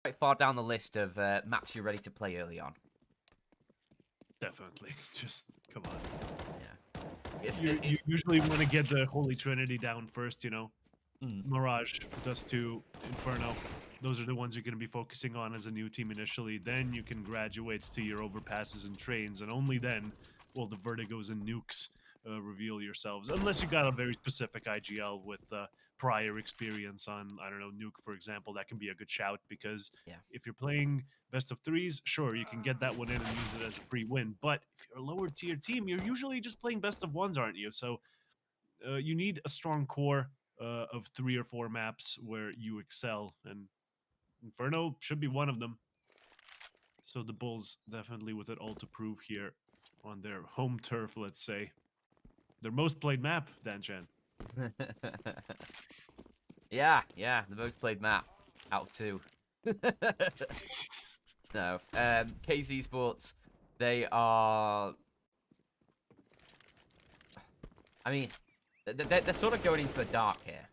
quite far down the list of maps you're ready to play early on. Definitely. Just come on. Yeah. You usually want to get the Holy Trinity down first, you know? Mm. Mirage, Dust 2, Inferno. Those are the ones you're going to be focusing on as a new team initially. Then you can graduate to your overpasses and trains, and only then will the Vertigos and Nukes reveal yourselves. Unless you got a very specific IGL with prior experience on, I don't know, Nuke, for example, that can be a good shout because Yeah. if you're playing best of threes, sure, you can get that one in and use it as a free win. But if you're a lower tier team, you're usually just playing best of ones, aren't you? So you need a strong core of 3 or 4 maps where you excel, and Inferno should be one of them. So the Bulls definitely with it all to prove here on their home turf, let's say. Their most played map, Danchan. Yeah, the most played map out of 2. No, KZ Esports, they are. I mean, they're sort of going into the dark here.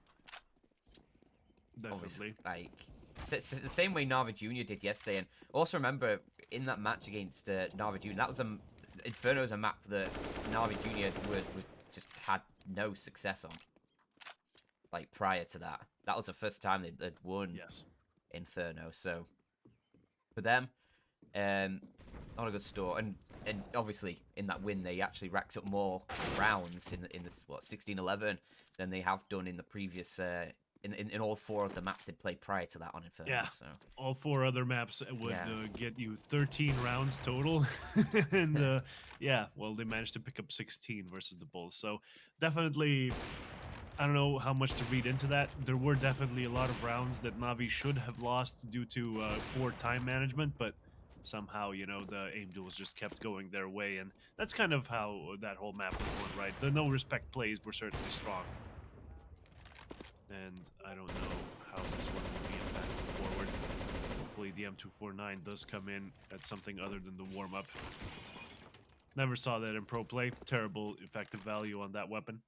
Obviously, Definitely. like the same way Nava Junior did yesterday. And also remember in that match against Nava Junior, that was Inferno is a map that Nava Junior would just had no success on. Like prior to that, that was the first time they'd won Yes. Inferno. So for them, not a good store. And obviously in that win, they actually racked up more rounds in this 16-11 than they have done in the previous in all 4 of the maps they played prior to that on Inferno. Yeah. So All 4 other maps would yeah. get you 13 rounds total. And yeah, well, they managed to pick up 16 versus the Bulls. So definitely, I don't know how much to read into that. There were definitely a lot of rounds that Navi should have lost due to poor time management, but somehow, you know, the aim duels just kept going their way, and that's kind of how that whole map was won, right? The no respect plays were certainly strong, and I don't know how this one will be impacted forward. Hopefully the M249 does come in at something other than the warm-up. Never saw that in pro play. Terrible effective value on that weapon.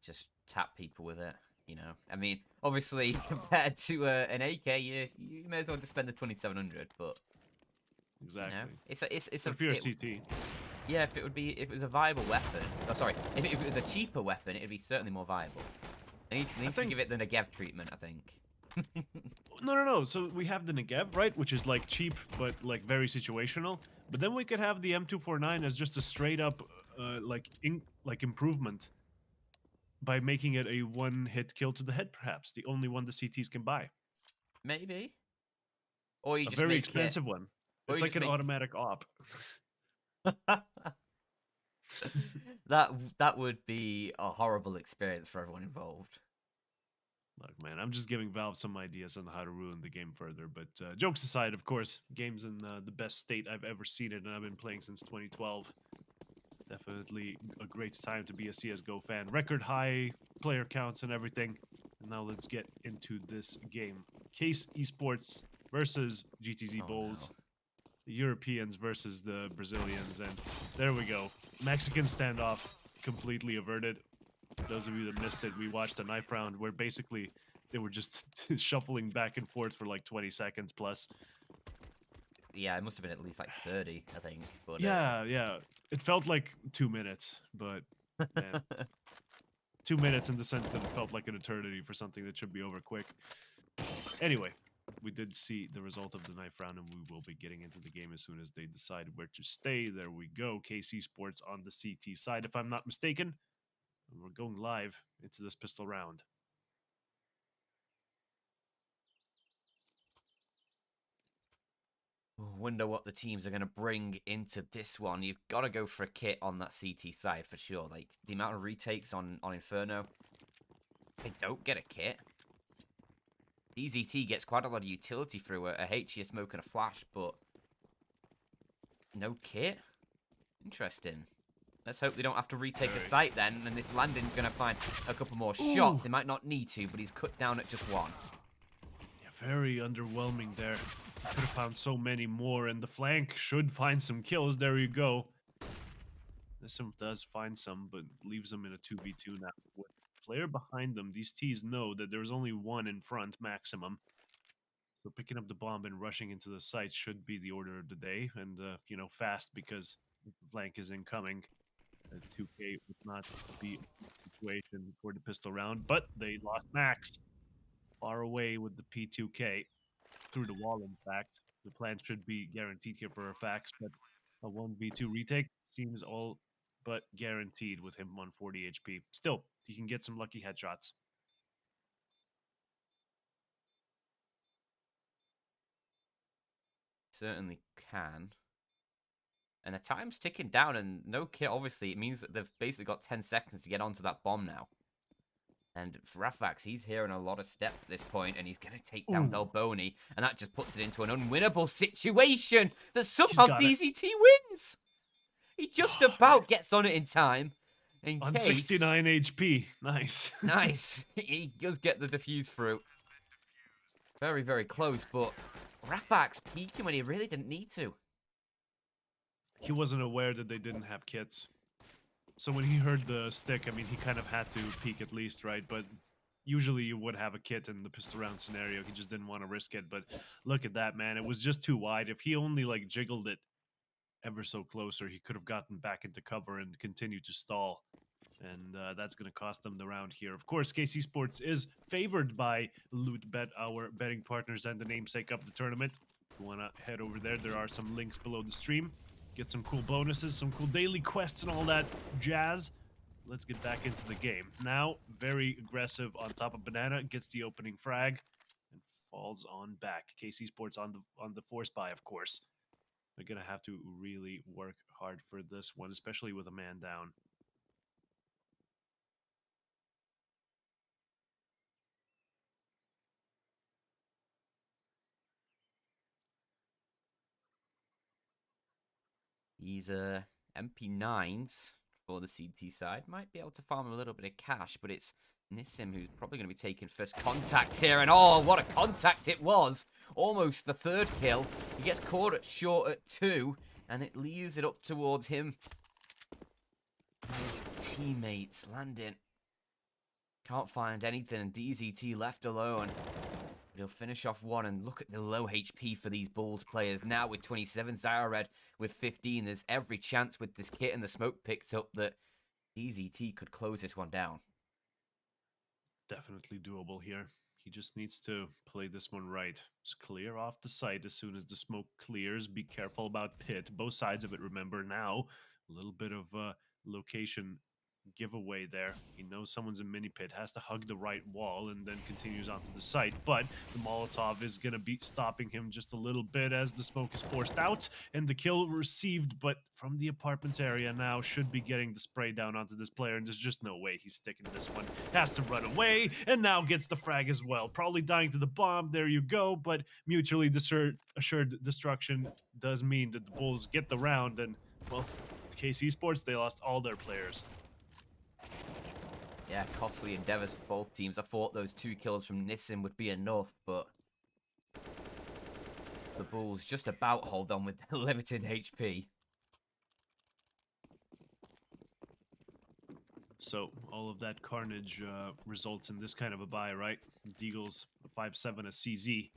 Just tap people with it. You know, I mean, obviously compared to an AK, you may as well just spend the 2700. But you know, Exactly. it's But if you're a CT, yeah. If it was a viable weapon, oh sorry, if it was a cheaper weapon, it'd be certainly more viable. They need to give it the Negev treatment, I think. No. So we have the Negev, right, which is like cheap but like very situational. But then we could have the M249 as just a straight up like improvement by making it a one-hit kill to the head, perhaps the only one the CTs can buy. Maybe, or you A just very make it, expensive one. or It's you like just an make automatic op. that would be a horrible experience for everyone involved. Look, man, I'm just giving Valve some ideas on how to ruin the game further. But jokes aside, of course, game's in the best state I've ever seen it, and I've been playing since 2012. Definitely a great time to be a CSGO fan. Record high player counts and everything. And now let's get into this game. Case Esports versus GTZ Oh Bulls. no. The Europeans versus the Brazilians. And there we go. Mexican standoff completely averted. Those of you that missed it, we watched a knife round where basically they were just shuffling back and forth for like 20 seconds plus. Yeah, it must have been at least like 30, I think. But Yeah. It felt like 2 minutes, but man, 2 minutes in the sense that it felt like an eternity for something that should be over quick. Anyway, we did see the result of the knife round, and we will be getting into the game as soon as they decide where to stay. There we go. KC Sports on the CT side, if I'm not mistaken. And we're going live into this pistol round. wonder what the teams are going to bring into this one. You've got to go for a kit on that CT side for sure. Like the amount of retakes on Inferno, they don't get a kit. EZT gets quite a lot of utility through a HE, smoke, and a flash, but no kit. Interesting. Let's hope they don't have to retake the site then. And if Landon's going to find a couple more shots, they might not need to, but he's cut down at just 1. Yeah, very underwhelming there. Could have found so many more, and the flank should find some kills. There you go. Nissim does find some, but leaves them in a 2v2 now. With the player behind them, these T's know that there's only one in front maximum. So picking up the bomb and rushing into the site should be the order of the day, and fast because if the flank is incoming. 2K would not be a situation for the pistol round, but they lost Max far away with the P2K through the wall. In fact, the plan should be guaranteed here for a fax, but a 1v2 retake seems all but guaranteed with him on 40 HP. Still, he can get some lucky headshots. Certainly can. And the time's ticking down, and no kill, obviously, it means that they've basically got 10 seconds to get onto that bomb now. And for Rafax, he's hearing a lot of steps at this point, and he's going to take down Delboni, and that just puts it into an unwinnable situation that somehow DZT wins! He just about gets on it in time. On 69 HP. Nice. Nice. He does get the defuse through. Very, very close, but Rafax peeking when he really didn't need to. He wasn't aware that they didn't have kits. So when he heard the stick, I mean, he kind of had to peek at least, right? But usually you would have a kit in the pistol round scenario. He just didn't want to risk it. But look at that, man. It was just too wide. If he only like jiggled it ever so closer, he could have gotten back into cover and continued to stall. And that's going to cost them the round here. Of course, KC Sports is favored by LOOT.BET, our betting partners and the namesake of the tournament. If you want to head over there, there are some links below the stream. Get some cool bonuses, some cool daily quests and all that jazz. Let's get back into the game. Now, very aggressive on top of Banana, gets the opening frag and falls on back. KC Sports on the force buy, of course. They're going to have to really work hard for this one, especially with a man down. These MP9s for the CT side might be able to farm a little bit of cash, but it's Nissim who's probably going to be taking first contact here, and oh, what a contact it was! Almost the third kill. He gets caught short at 2, and it leaves it up towards him. His teammates landing. Can't find anything, and DZT left alone. But he'll finish off one, and look at the low HP for these Bulls players. Now with 27, Zyred with 15. There's every chance with this kit and the smoke picked up that DZT could close this one down. Definitely doable here. He just needs to play this one right. Just clear off the site as soon as the smoke clears. Be careful about pit. Both sides of it, remember. Now, a little bit of location giveaway there. He knows someone's in mini pit, has to hug the right wall, and then continues onto the site. But the Molotov is going to be stopping him just a little bit as the smoke is forced out, and the kill received, but from the apartments area now should be getting the spray down onto this player, and there's just no way he's sticking this one. Has to run away, and now gets the frag as well. Probably dying to the bomb, there you go, but mutually assured destruction does mean that the Bulls get the round, and, well, KC Sports, they lost all their players. Yeah, costly endeavors for both teams. I thought those 2 kills from Nissim would be enough, but the Bulls just about hold on with their limited HP. So all of that carnage results in this kind of a buy, right? Deagle's a 5-7, a CZ.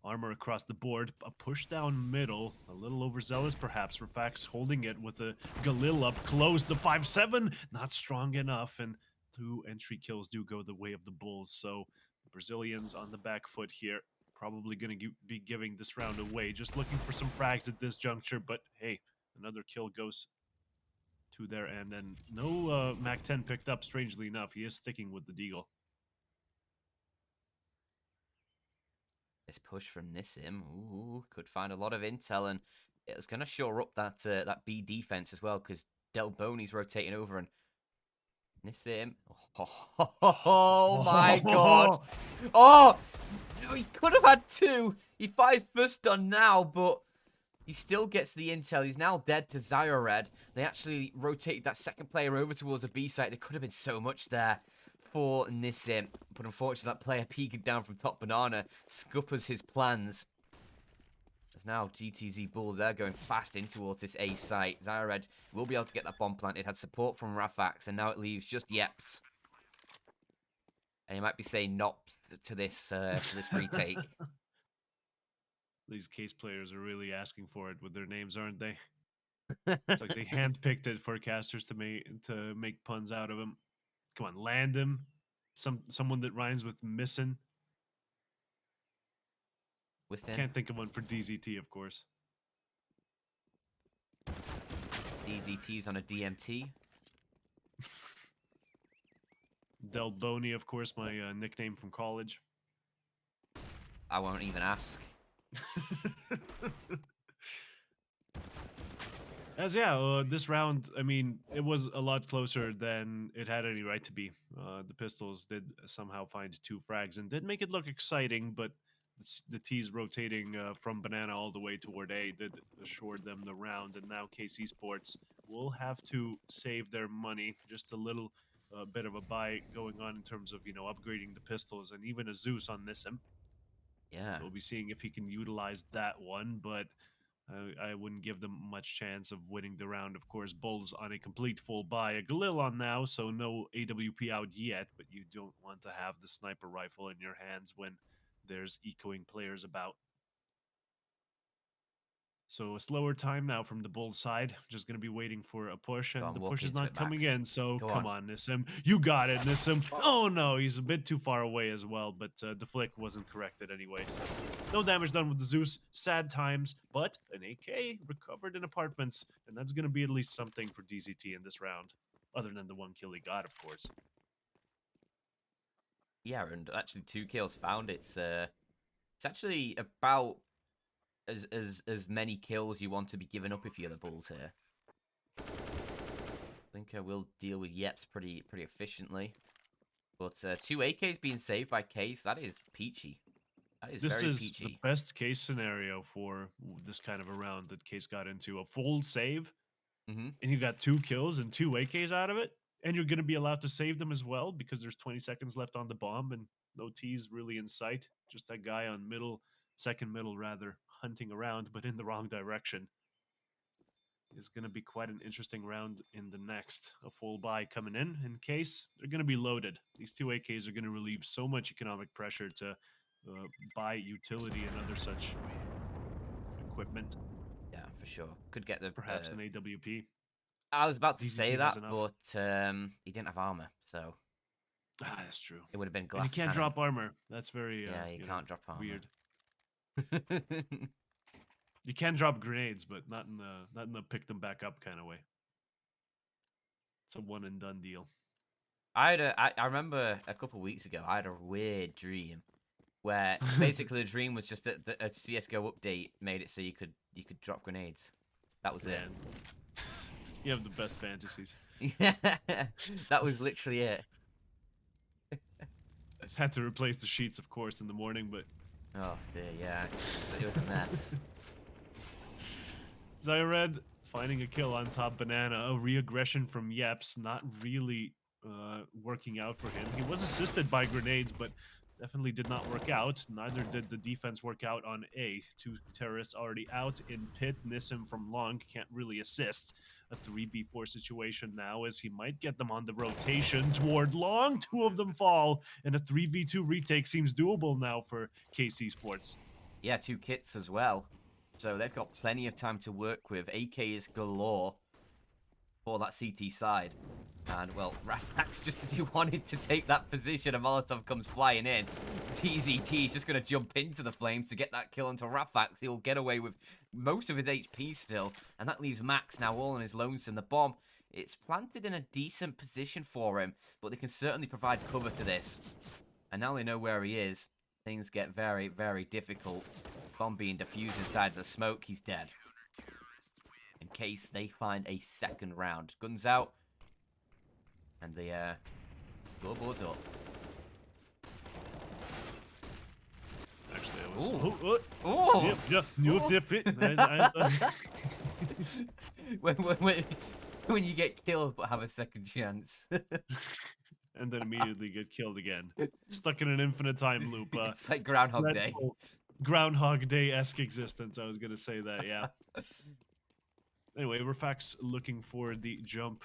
Armor across the board, a push down middle, a little overzealous perhaps. Rafax holding it with a Galil up close. The 5-7, not strong enough, and 2 entry kills do go the way of the Bulls. So the Brazilians on the back foot here, probably going to be giving this round away. Just looking for some frags at this juncture, but hey, another kill goes to their end, and no Mac 10 picked up. Strangely enough, he is sticking with the Deagle. This push from Nissim, ooh, could find a lot of intel, and it was going to shore up that that B defense as well, because Delboni's rotating over, and Nissim, oh my god, oh, he could have had 2. He fires first on now, but he still gets the intel. He's now dead to Zyred. They actually rotated that second player over towards the B site. There could have been so much there for Nissim, but unfortunately that player peeking down from top banana scuppers his plans. There's now GTZ Bulls there going fast in towards this A site. Zyred will be able to get that bomb planted. Had support from Rafax, and now it leaves just Yeps. And he might be saying Nops to this retake. These case players are really asking for it with their names, aren't they? It's like they handpicked it for casters to make puns out of him. Come on, land him. Someone that rhymes with missin'. Within Can't think of one for DZT, of course. DZT's on a DMT. Del Boney, of course, my nickname from college. I won't even ask. As yeah, this round, I mean, it was a lot closer than it had any right to be. The Pistols did somehow find 2 frags and did make it look exciting, but the T's rotating from Banana all the way toward A did assure them the round, and now KC Sports will have to save their money. Just a little bit of a buy going on in terms of, upgrading the Pistols and even a Zeus on Nissim. Yeah. So we'll be seeing if he can utilize that one, but I wouldn't give them much chance of winning the round. Of course, Bulls on a complete full buy. A Galil on now, so no AWP out yet, but you don't want to have the sniper rifle in your hands when there's echoing players about. So a slower time now from the Bulls side. Just going to be waiting for a push, Go and on, the walk push is into not it, coming Max. in. So Go come on. on, Nissim. You got it, Nissim. Oh no, he's a bit too far away as well, but the flick wasn't corrected anyway. So no damage done with the Zeus. Sad times, but an AK recovered in apartments, and that's going to be at least something for DZT in this round, other than the 1 kill he got, of course. Yeah, and actually 2 kills found. It's actually about as many kills you want to be giving up if you're the Bulls here. I think we'll deal with Yeps pretty efficiently. But 2 AKs being saved by Case, that is peachy. That is This very is the peachy. best case scenario for this kind of a round that Case got into. A full save, Mm-hmm. and you got 2 kills and 2 AKs out of it, and you're going to be allowed to save them as well because there's 20 seconds left on the bomb and no T's really in sight. Just that guy on second middle rather, hunting around, but in the wrong direction. Is going to be quite an interesting round in the next. A full buy coming in case they're going to be loaded. These 2 AKs are going to relieve so much economic pressure to buy utility and other such equipment. Yeah, for sure. Could get the. Perhaps an AWP. I was about to say DZT has that, enough. but he didn't have armor, so Ah, that's true. it would have been And he glass can't cannon. drop armor. That's very Yeah, you can't drop armor. weird. You can drop grenades, but not in the pick them back up kind of way. It's a one and done deal. I remember a couple of weeks ago I had a weird dream where basically the dream was just that a CS:GO update made it so you could drop grenades. That was Man, you have the best fantasies. it. Yeah, that was literally it. Had to replace the sheets, of course, in the morning, but Oh dear, yeah, it was a mess. Zyred finding a kill on top Banana, a re-aggression from Yeps, not really working out for him. He was assisted by grenades, but definitely did not work out. Neither did the defense work out on A. 2 terrorists already out in pit. Nissim from long can't really assist. A 3v4 situation now as he might get them on the rotation toward long. 2 of them fall, and a 3v2 retake seems doable now for KC Sports. Yeah, 2 kits as well. So they've got plenty of time to work with. AK is galore for that CT side. And, well, Rafax, just as he wanted to take that position, a Molotov comes flying in. DZT is just going to jump into the flames to get that kill onto Rafax. He'll get away with most of his HP still. And that leaves Max now all on his lonesome. The bomb, it's planted in a decent position for him, but they can certainly provide cover to this. And now they know where he is. Things get very, very difficult. Bomb being defused inside the smoke. He's dead. In case they find a second round. Guns out. And the scoreboard's up. Actually, I was. Ooh. Oh! Ooh. Yep, you Ooh. different. when you get killed but have a second chance. And then immediately get killed again. Stuck in an infinite time loop. It's like Groundhog Day. Groundhog Day-esque existence. I was gonna say that, yeah. Anyway, Rafax looking for the jump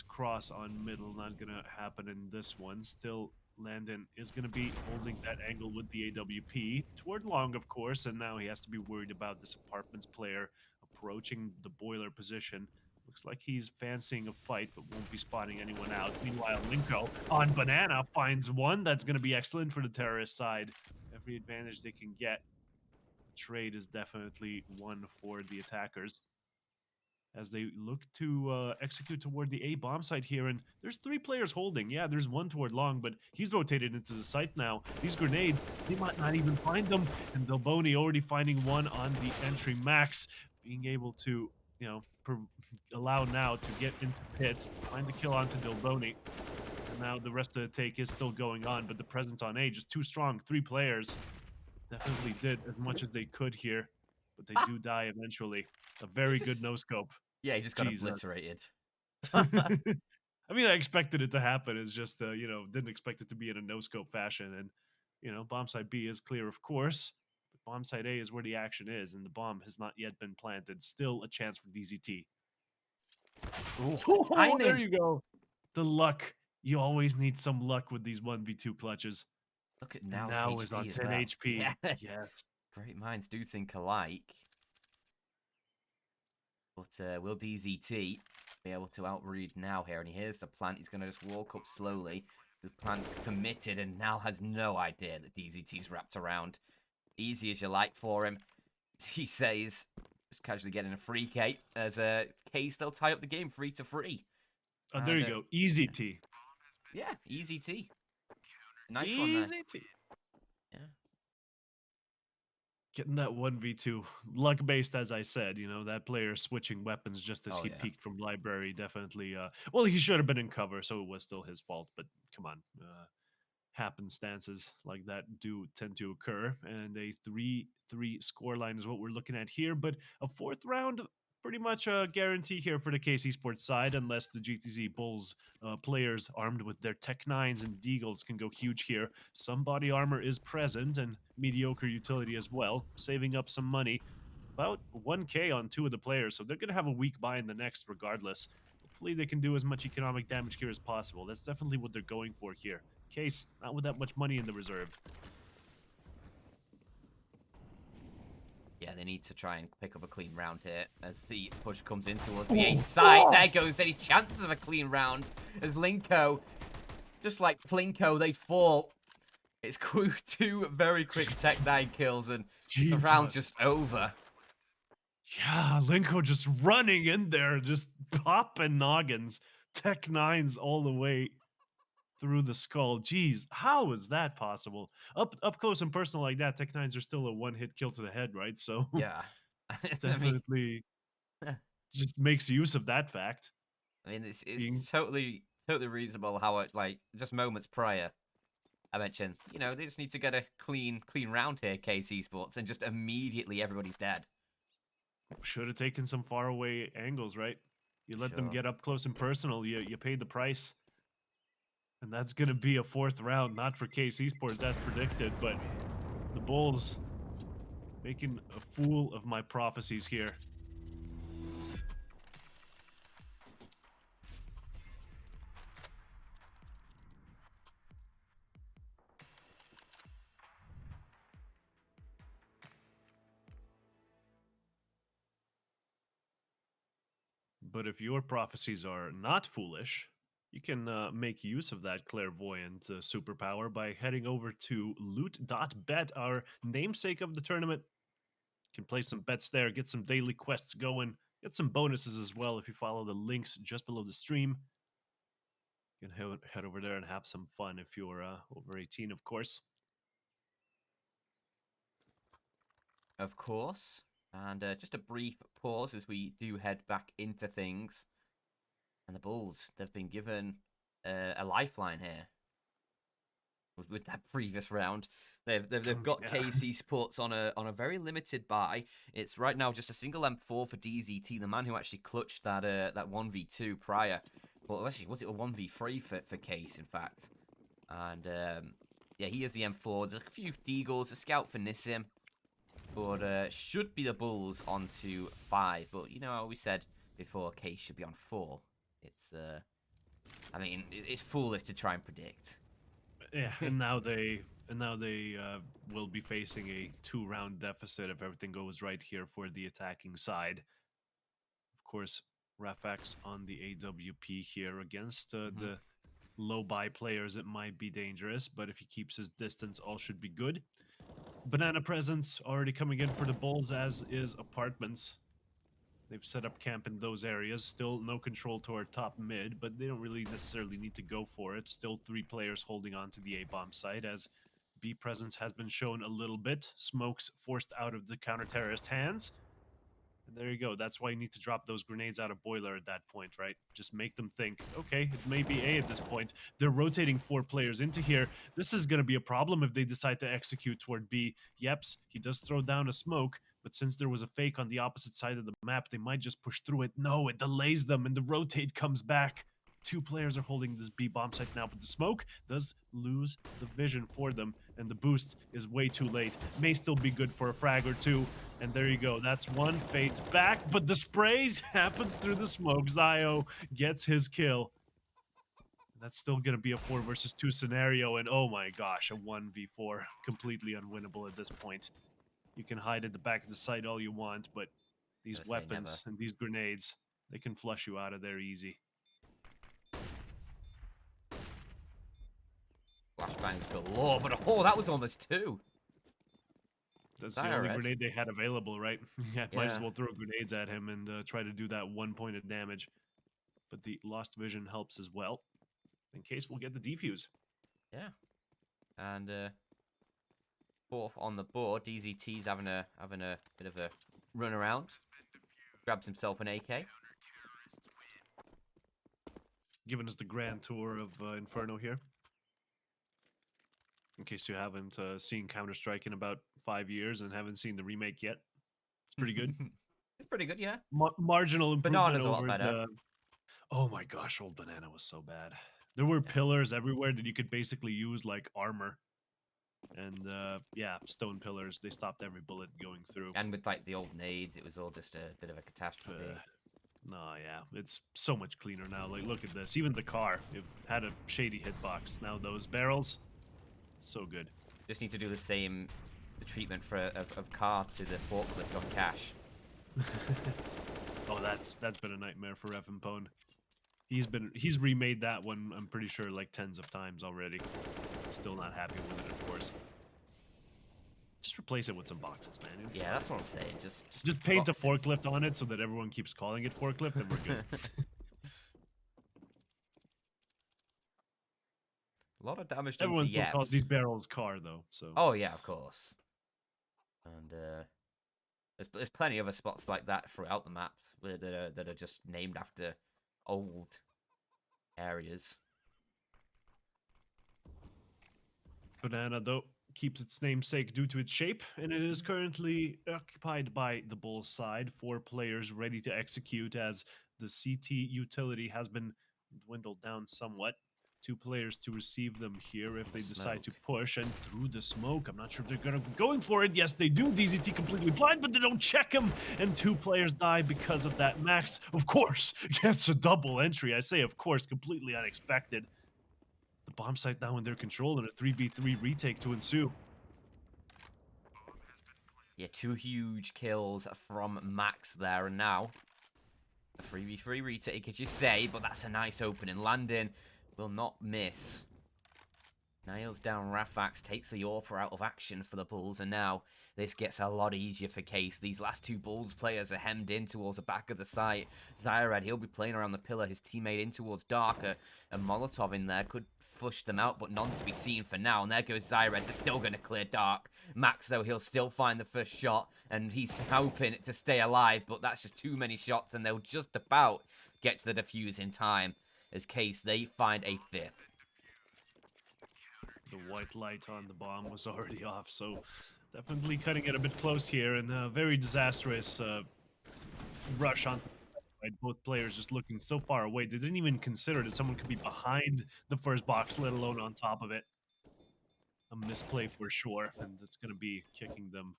cross on middle. Not gonna happen in this one. Still Landon is going to be holding that angle with the AWP toward long, of course, and now he has to be worried about this apartments player approaching the boiler position. Looks like he's fancying a fight, but won't be spotting anyone out. Meanwhile, Linko on Banana finds one. That's going to be excellent for the terrorist side. Every advantage they can get. The trade is definitely one for the attackers as they look to execute toward the A bomb site here. And there's 3 players holding. Yeah, there's one toward long, but he's rotated into the site now. These grenades, they might not even find them. And Delboni already finding one on the entry. Max being able to, you know, allow now to get into pit, find the kill onto Delboni. And now the rest of the take is still going on, but the presence on A just too strong. 3 players definitely did as much as they could here, but they do die eventually. A very good no scope. Yeah, he just got Jesus. obliterated. I mean, I expected it to happen. It's just, didn't expect it to be in a no-scope fashion. And, bomb site B is clear, of course. But bomb site A is where the action is, and the bomb has not yet been planted. Still a chance for DZT. Oh, Timing. there you go. The luck. You always need some luck with these 1v2 clutches. Look at And Now's now HP is on as 10 well. HP. Yeah. Yes. Great minds do think alike. But will DZT be able to outread now here? And he hears the plant. He's going to just walk up slowly. The plant's committed and now has no idea that DZT's wrapped around. Easy as you like for him. He says, just casually getting a free K. As a case, they'll tie up the game 3-3. Oh, there you go. Easy T. Yeah, easy T. Nice Easy one there. T. Yeah. Getting that 1v2 luck based, as I said, that player switching weapons just as he peeked from library definitely well, he should have been in cover, so it was still his fault, but come on. Happenstances like that do tend to occur, and a 3-3 scoreline is what we're looking at here, but a 4th round pretty much a guarantee here for the KC Esports side, unless the GTZ Bulls players armed with their Tech 9s and Deagles can go huge here. Some body armor is present and mediocre utility as well, saving up some money. About 1k on 2 of the players, so they're going to have a weak buy in the next regardless. Hopefully they can do as much economic damage here as possible. That's definitely what they're going for here. Case, not with that much money in the reserve. Yeah, they need to try and pick up a clean round here as the push comes in towards the A side. There goes any chances of a clean round as Linko, just like Plinko, they fall. It's 2 very quick Tech 9 kills and the round's just over. Yeah, Linko just running in there, just popping noggins. Tech 9s all the way through the skull. Jeez, how is that possible? Up close and personal like that, Tech 9s are still a one-hit kill to the head, right? So Yeah. definitely just makes use of that fact. I mean, it's totally reasonable how it, like, just moments prior, I mentioned, they just need to get a clean round here, KC Esports, and just immediately everybody's dead. Should have taken some faraway angles, right? You let them get up close and personal, you paid the price. And that's going to be a 4th round, not for KC Esports as predicted, but the Bulls making a fool of my prophecies here. But if your prophecies are not foolish, you can make use of that clairvoyant superpower by heading over to LOOT.BET, our namesake of the tournament. You can place some bets there, get some daily quests going, get some bonuses as well if you follow the links just below the stream. You can head over there and have some fun if you're over 18, of course. Of course. And just a brief pause as we do head back into things. And the Bulls, they've been given a lifeline here. With that previous round, they've got KC Sports on a very limited buy. It's right now just a single M4 for DZT, the man who actually clutched that 1v2 prior. Well, actually, was it a 1v3 for Case, in fact? And yeah, he is the M4. There's a few Deagles, a scout for Nissim, but should be the Bulls onto 5. But you know how we said before, Case should be on 4. It's I mean, it's foolish to try and predict. Yeah, and now they will be facing a 2-round deficit if everything goes right here for the attacking side. Of course, Rafax on the AWP here against the low buy players. It might be dangerous, but if he keeps his distance, all should be good. Banana presence already coming in for the Bulls, as is apartments. They've set up camp in those areas. Still no control toward top mid, but they don't really necessarily need to go for it. Still 3 players holding on to the A-bomb site, as B presence has been shown a little bit. Smokes forced out of the counter-terrorist hands. And there you go. That's why you need to drop those grenades out of boiler at that point, right? Just make them think, okay, it may be A at this point. They're rotating 4 players into here. This is going to be a problem if they decide to execute toward B. Yeps, he does throw down a smoke, but since there was a fake on the opposite side of the map, they might just push through it. No, it delays them, and the rotate comes back. 2 players are holding this B bomb site now, but the smoke does lose the vision for them, and the boost is way too late. May still be good for a frag or 2. And there you go. That's one. Fades back, but the spray happens through the smoke. Zio gets his kill. That's still going to be a 4 versus 2 scenario. And oh my gosh, a 1v4. Completely unwinnable at this point. You can hide at the back of the site all you want, but these Never say never. weapons and these grenades, they can flush you out of there easy. Flashbangs galore, but oh, that was almost 2. That's the only Zyred. grenade they had available, right? Yeah, might as Yeah. well throw grenades at him and try to do that 1 point of damage. But the lost vision helps as well. In case we'll get the defuse. Yeah. And 4th on the board. DZT's having a bit of a run around. Grabs himself an AK. Giving us the grand tour of Inferno here. In case you haven't seen Counter-Strike in about 5 years and haven't seen the remake yet. It's pretty good. It's pretty good, yeah. Marginal improvement Banana's a lot over better. the... Oh my gosh, old Banana was so bad. There were pillars everywhere that you could basically use like armor. And yeah, stone pillars. They stopped every bullet going through. And with like the old nades, it was all just a bit of a catastrophe. No, yeah, it's so much cleaner now. Like, look at this. Even the car, it had a shady hitbox. Now those barrels, so good. Just need to do the same treatment for of car to the forklift on cash. Oh, that's been a nightmare for Pone. He's remade that one, I'm pretty sure, like tens of times already. Still not happy with it, of course. Just replace it with some boxes, man. It's Yeah, that's what I'm saying. just paint a forklift on it so that everyone keeps calling it forklift, and we're good. A lot of damage done Everyone to still calls Yeps. these barrels car, though. So. Oh yeah, of course. And there's plenty of other spots like that throughout the maps that are just named after old areas. Banana, though, keeps its namesake due to its shape, and it is currently occupied by the Bull side. 4 players ready to execute as the CT utility has been dwindled down somewhat. 2 players to receive them here if they decide to push, and through the smoke, I'm not sure if they're going to be going for it. Yes, they do. DZT completely blind, but they don't check him, and 2 players die because of that. Max, of course, gets a double entry. I say, of course, completely unexpected. The bomb site now in their control, and a 3v3 retake to ensue. Yeah, 2 huge kills from Max there, and now a 3v3 retake, as you say, but that's a nice opening. Landon will not miss. Nails down Rafax, takes the AWP out of action for the Bulls, and now this gets a lot easier for Case. These last 2 Bulls players are hemmed in towards the back of the site. Zyred, he'll be playing around the pillar, his teammate in towards Darker, and Molotov in there could flush them out, but none to be seen for now. And there goes Zyred, they're still going to clear Dark. Max, though, he'll still find the first shot, and he's hoping to stay alive, but that's just too many shots, and they'll just about get to the defuse in time. As Case, they find a 5th. The white light on the bomb was already off, so definitely cutting it a bit close here, and a very disastrous rush onto the side. Both players just looking so far away. They didn't even consider that someone could be behind the first box, let alone on top of it. A misplay for sure, and that's going to be kicking them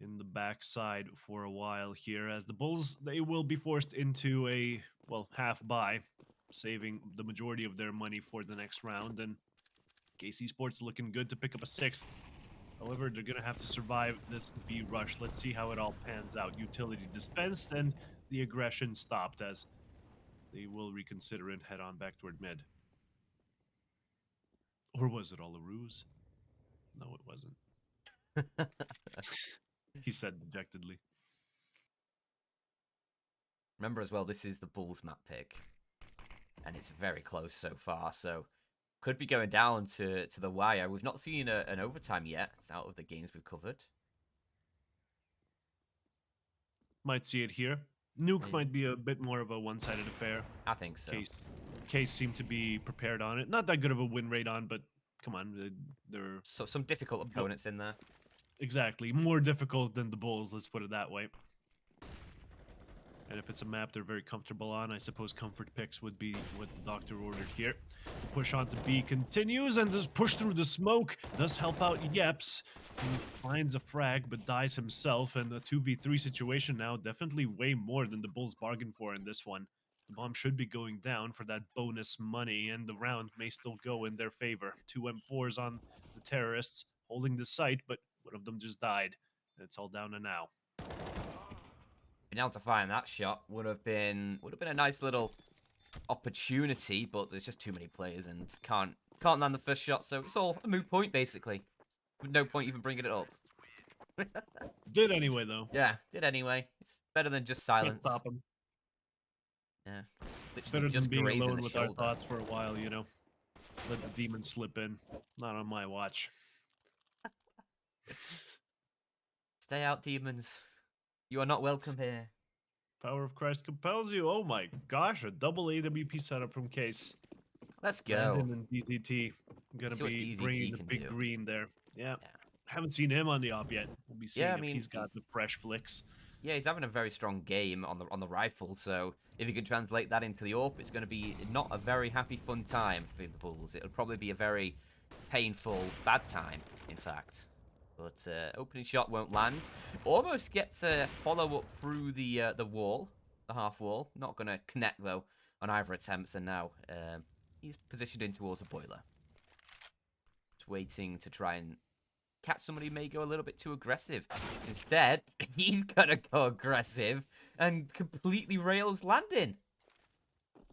in the backside for a while here, as the Bulls, they will be forced into a, well, half buy, saving the majority of their money for the next round. And KC Sports looking good to pick up a 6th. However, they're going to have to survive this B rush. Let's see how it all pans out. Utility dispensed and the aggression stopped as they will reconsider and head on back toward mid. Or was it all a ruse? No, it wasn't. He said dejectedly. Remember as well, this is the Bulls map pick. And it's very close so far, so could be going down to the wire. We've not seen an overtime yet out of the games we've covered. Might see it here. Nuke might be a bit more of a one-sided affair. I think so. Case seemed to be prepared on it. Not that good of a win rate on, but come on, they're So some difficult opponents in there. Exactly. More difficult than the Bulls, let's put it that way. And if it's a map they're very comfortable on, I suppose comfort picks would be what the doctor ordered here. The push on to B continues, and this push through the smoke does help out Yeps. He finds a frag, but dies himself, and a 2v3 situation now, definitely way more than the Bulls bargained for in this one. The bomb should be going down for that bonus money, and the round may still go in their favor. 2 M4s on the terrorists, holding the site, but one of them just died. And it's all down to now. Being able to find that shot would have been a nice little opportunity, but there's just too many players and can't land the first shot, so it's all a moot point basically. With no point even bringing it up. Did anyway though. Yeah, did anyway. It's better than just silence. Can't stop him. Yeah. Better just than being alone the with shoulder. our thoughts for a while, you know. Let the demon slip in. Not on my watch. Stay out, demons. You are not welcome here. Power of Christ compels you. Oh my gosh, a double AWP setup from Case. Let's go. Landon and DZT. Gonna be bringing the big green there. Yeah. Haven't seen him on the op yet. We'll be seeing if he's got the fresh flicks. Yeah, he's having a very strong game on the rifle, so if he can translate that into the AWP, it's going to be not a very happy, fun time for the Bulls. It'll probably be a very painful, bad time, in fact. But opening shot won't land. Almost gets a follow-up through the wall, the half wall. Not going to connect, though, on either attempts, and now he's positioned in towards a boiler. Just waiting to try and catch somebody who may go a little bit too aggressive. Instead, he's gonna go aggressive and completely rails landing.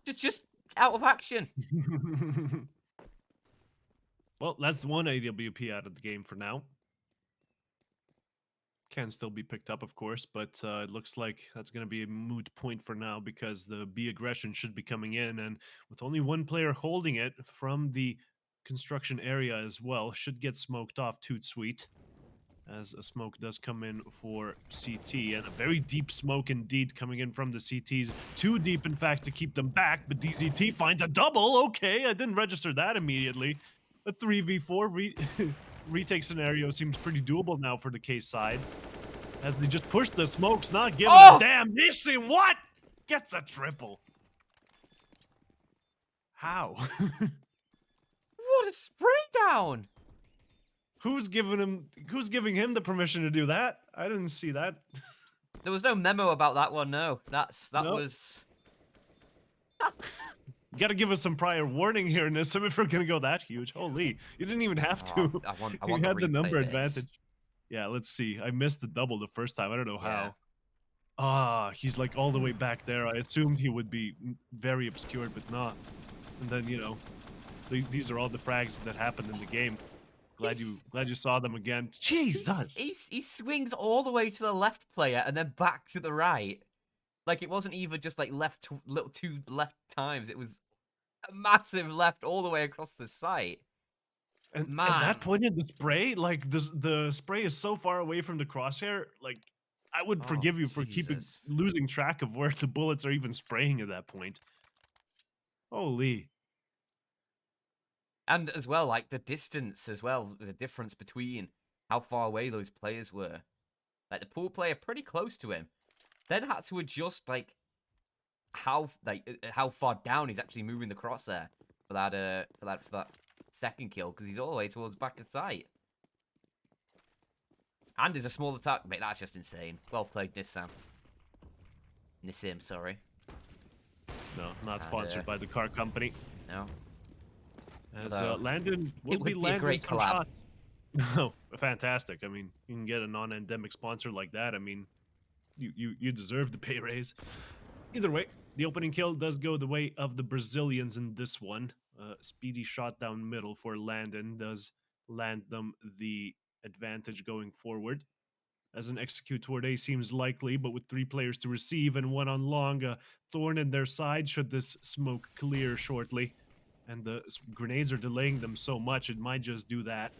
Just out of action. Well, that's one AWP out of the game for now. Can still be picked up, of course, but it looks like that's going to be a moot point for now because the B aggression should be coming in, and with only one player holding it from the construction area as well, should get smoked off toot sweet, as a smoke does come in for CT, and a very deep smoke indeed coming in from the CTs. Too deep, in fact, to keep them back, but DZT finds a double. Okay, I didn't register that immediately. A 3v4 retake scenario seems pretty doable now for the Case side, as they just push the smokes, not giving a damn. Missing what? Gets a triple. How? What a spray down! Who's giving him the permission to do that? I didn't see that. There was no memo about that one. No, that was. You gotta give us some prior warning here, Nissim, if we're gonna go that huge. Holy, you didn't even have to. I want you had the number advantage. advantage. Yeah, let's see. I missed the double the first time. I don't know Yeah. how. He's like all the way back there. I assumed he would be very obscured, but not. And then, you know, these are all the frags that happened in the game. Glad you saw them again. Jesus! He swings all the way to the left player and then back to the right. Like, it wasn't even just like two left times. It was a massive left all the way across the site. And at that point in the spray, like the spray is so far away from the crosshair, like I would forgive you for losing track of where the bullets are even spraying at that point. Holy. And as well, like the distance as well, the difference between how far away those players were. Like the pool player pretty close to him, then had to adjust like how far down he's actually moving the crosshair for that second kill, because he's all the way towards back of sight. And there's a small attack. Mate, that's just insane. Well played, Nissim, sorry. No, not sponsored by the car company. No. As Although, Landon it will be would be a landing great some collab. shots. No, fantastic. I mean, you can get a non-endemic sponsor like that. I mean, you deserve the pay raise. Either way, the opening kill does go the way of the Brazilians in this one. Speedy shot down middle for Landon does land them the advantage going forward. As an execute toward A seems likely, but with 3 players to receive and 1 on long, a thorn in their side should this smoke clear shortly. And the grenades are delaying them so much, it might just do that.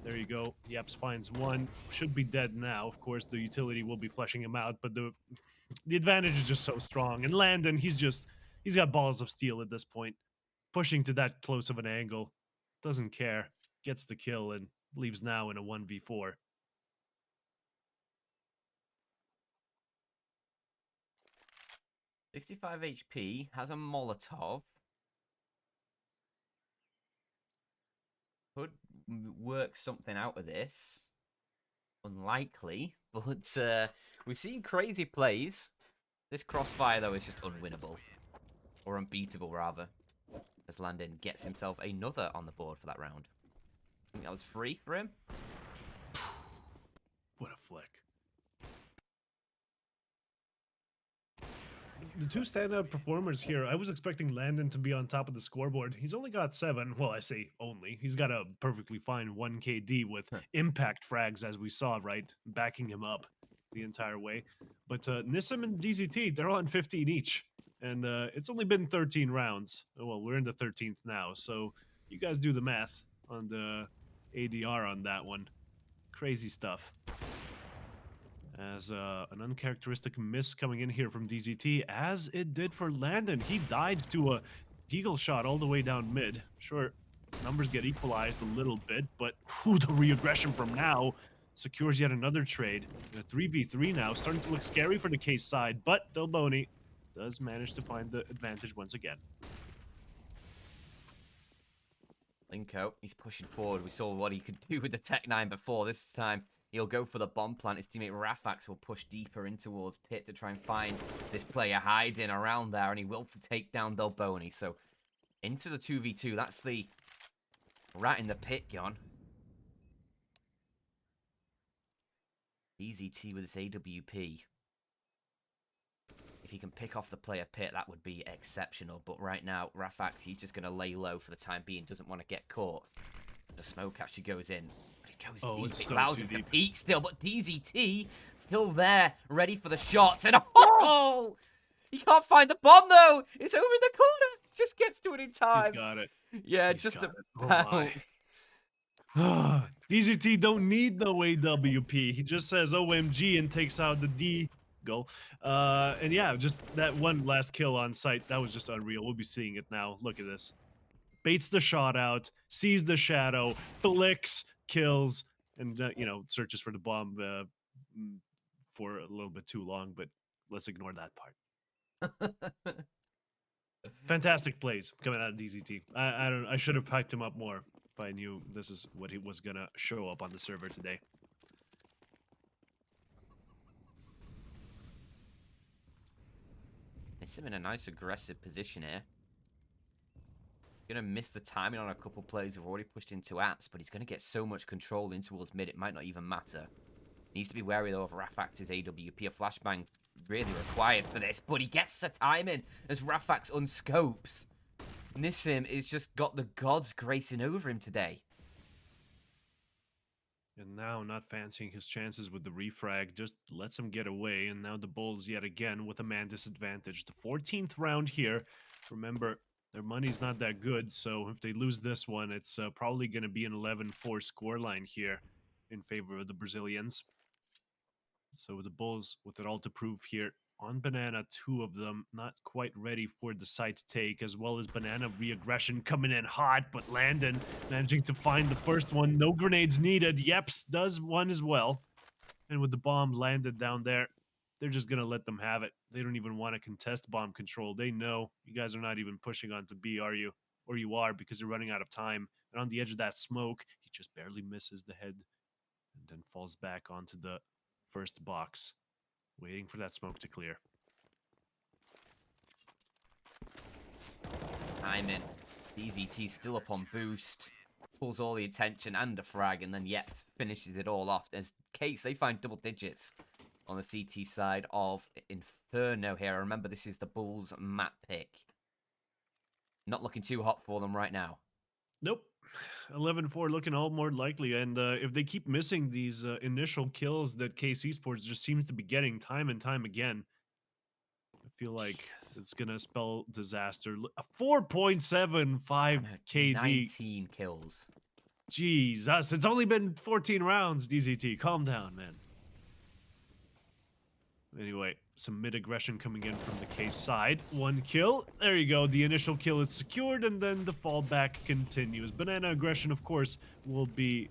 There you go. Yeps finds 1. Should be dead now. Of course, the utility will be fleshing him out, but the advantage is just so strong. And Landon, he's got balls of steel at this point. Pushing to that close of an angle. Doesn't care. Gets the kill and leaves now in a 1v4. 65 HP, has a Molotov. Could work something out of this. Unlikely, but we've seen crazy plays. This crossfire, though, is just unwinnable. Or unbeatable, rather. As Landon gets himself another on the board for that round. I think that was free for him. What a flick. The 2 standout performers here, I was expecting Landon to be on top of the scoreboard. He's only got 7. Well, I say only. He's got a perfectly fine 1 KD with impact frags, as we saw, right? Backing him up the entire way. But Nissim and DZT, they're on 15 each. And it's only been 13 rounds. Well, we're in the 13th now. So you guys do the math on the ADR on that one. Crazy stuff. As an uncharacteristic miss coming in here from DZT, as it did for Landon. He died to a deagle shot all the way down mid. Sure, numbers get equalized a little bit, but the re-aggression from now secures yet another trade. A 3v3 now, starting to look scary for the case side, but Delboni does manage to find the advantage once again. Linko, he's pushing forward. We saw what he could do with the Tech 9 before. This time, he'll go for the bomb plant. His teammate Rafax will push deeper in towards Pit to try and find this player hiding around there, and he will take down Delboni. So, into the 2v2. That's the rat in the pit gone. DZT with his AWP. If he can pick off the player Pit, that would be exceptional. But right now, Rafax, he's just going to lay low for the time being. Doesn't want to get caught. The smoke actually goes in. But it goes deep. It's It so allows too him to deep. peek still. But DZT still there, ready for the shots. And oh! He can't find the bomb, though. It's over in the corner. Just gets to it in time. He's got it. Yeah, He's just got about. it. Oh my. DZT don't need no AWP. He just says OMG and takes out the D goal. And yeah, just that one last kill on site, that was just unreal. We'll be seeing it now. Look at this. Baits the shot out, sees the shadow, flicks, kills, and searches for the bomb for a little bit too long, but let's ignore that part. Fantastic plays coming out of DZT. I should have hyped him up more if I knew this is what he was gonna show up on the server today. It's him in a nice aggressive position here. Gonna miss the timing on a couple plays. We've already pushed into apps, but he's gonna get so much control in towards mid, it might not even matter. Needs to be wary though of Rafax's AWP. A flashbang really required for this, but he gets the timing as Rafax unscopes. Nissim is just got the gods gracing over him today. And now, not fancying his chances with the refrag, just lets him get away. And now the Bulls yet again with a man disadvantage. The 14th round here. Remember, their money's not that good, so if they lose this one, it's probably going to be an 11-4 scoreline here in favor of the Brazilians. So the Bulls with it all to prove here. On Banana, 2 of them not quite ready for the site take, as well as Banana re-aggression coming in hot, but Landon managing to find the first one. No grenades needed. Yeps does one as well. And with the bomb landed down there, they're just going to let them have it. They don't even want to contest bomb control. They know you guys are not even pushing onto B, are you? Or you are, because you're running out of time. And on the edge of that smoke, he just barely misses the head and then falls back onto the first box, waiting for that smoke to clear. I'm in. DZT still up on boost, pulls all the attention and a frag, and then yet finishes it all off. As Case, they find double digits on the CT side of Inferno here. I remember this is the Bulls map pick. Not looking too hot for them right now. Nope. 11-4 looking all more likely. And if they keep missing these initial kills that Case Esports just seems to be getting time and time again, I feel like it's going to spell disaster. A 4.75 KD. 19 kills. Jesus, it's only been 14 rounds, DZT. Calm down, man. Anyway, some mid-aggression coming in from the Case side. 1 kill. There you go. The initial kill is secured, and then the fallback continues. Banana aggression, of course, will be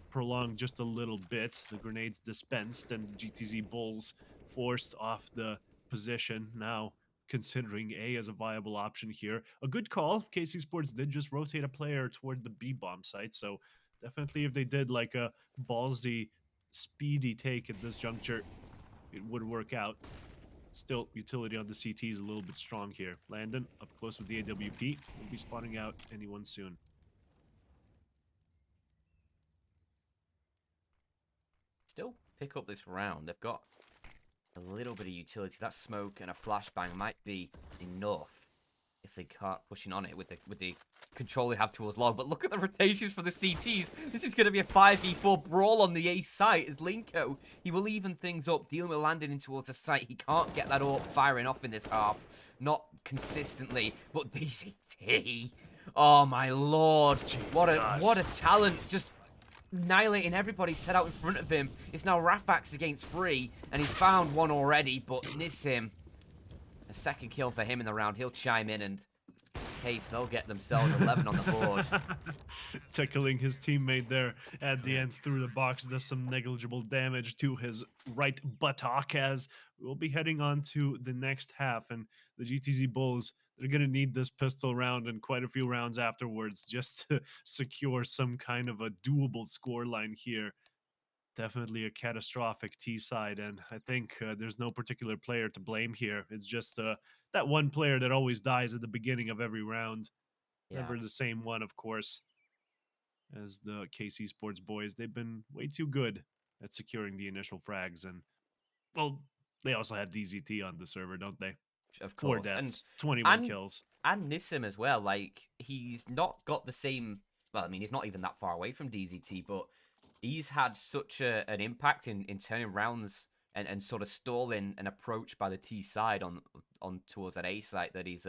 prolonged just a little bit. The grenades dispensed, and GTZ Bulls forced off the position. Now considering A as a viable option here. A good call. KC Sports did just rotate a player toward the B-bomb site, so definitely if they did like a ballsy, speedy take at this juncture, it would work out. Still, utility on the CT is a little bit strong here. Landon, up close with the AWP. Won't be spotting out anyone soon. Still pick up this round. They've got a little bit of utility. That smoke and a flashbang might be enough if they can't pushing on it with the control they have towards long. But look at the rotations for the CTs. This is going to be a 5v4 brawl on the A site as Linko, he will even things up, dealing with landing in towards the site. He can't get that AWP firing off in this half. Not consistently, but DZT. Oh my lord. What a talent. Just annihilating everybody set out in front of him. It's now Rafbax against 3, and he's found one already, but Nissim, a second kill for him in the round. He'll chime in, and Case, they'll get themselves 11 on the board. Tickling his teammate there at the end through the box does some negligible damage to his right buttock, as we'll be heading on to the next half, and the GTZ Bulls, they're going to need this pistol round and quite a few rounds afterwards just to secure some kind of a doable scoreline here. Definitely a catastrophic T side, and I think there's no particular player to blame here. It's just that one player that always dies at the beginning of every round. Yeah. Never the same one, of course, as the KC Sports boys. They've been way too good at securing the initial frags, and, well, they also have DZT on the server, don't they? Of 4 course. deaths, 21 kills. And Nissim as well. Like, he's not got the same... Well, I mean, he's not even that far away from DZT, but he's had such an impact in turning rounds and sort of stalling an approach by the T side on towards that A site that he's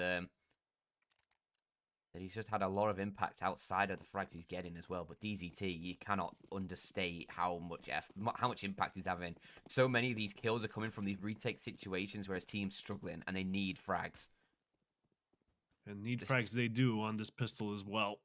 just had a lot of impact outside of the frags he's getting as well. But DZT, you cannot understate how much impact he's having. So many of these kills are coming from these retake situations where his team's struggling and they need frags. And need frags they do on this pistol as well.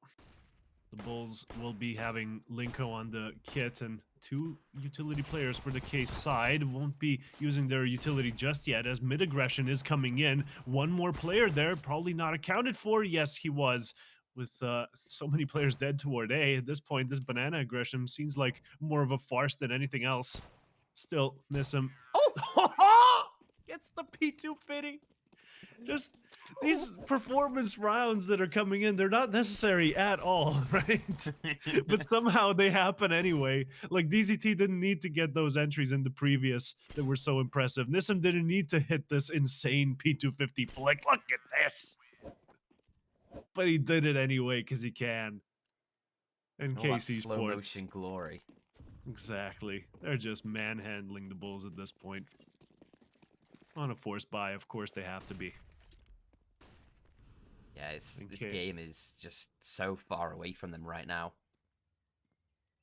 The Bulls will be having Linko on the kit, and 2 utility players for the Case side won't be using their utility just yet, as mid-aggression is coming in. One more player there, probably not accounted for. Yes, he was. With so many players dead toward A, at this point, this banana aggression seems like more of a farce than anything else. Still, Nissim. Oh! Gets the P250. Just these performance rounds that are coming in, they're not necessary at all, right? But somehow they happen anyway. Like, DZT didn't need to get those entries in the previous that were so impressive. Nissim didn't need to hit this insane P250 flick. Look at this. But he did it anyway because he can. And KC slow Sports. motion glory. Exactly. They're just manhandling the Bulls at this point. On a force buy, of course they have to be. Yeah, this game is just so far away from them right now.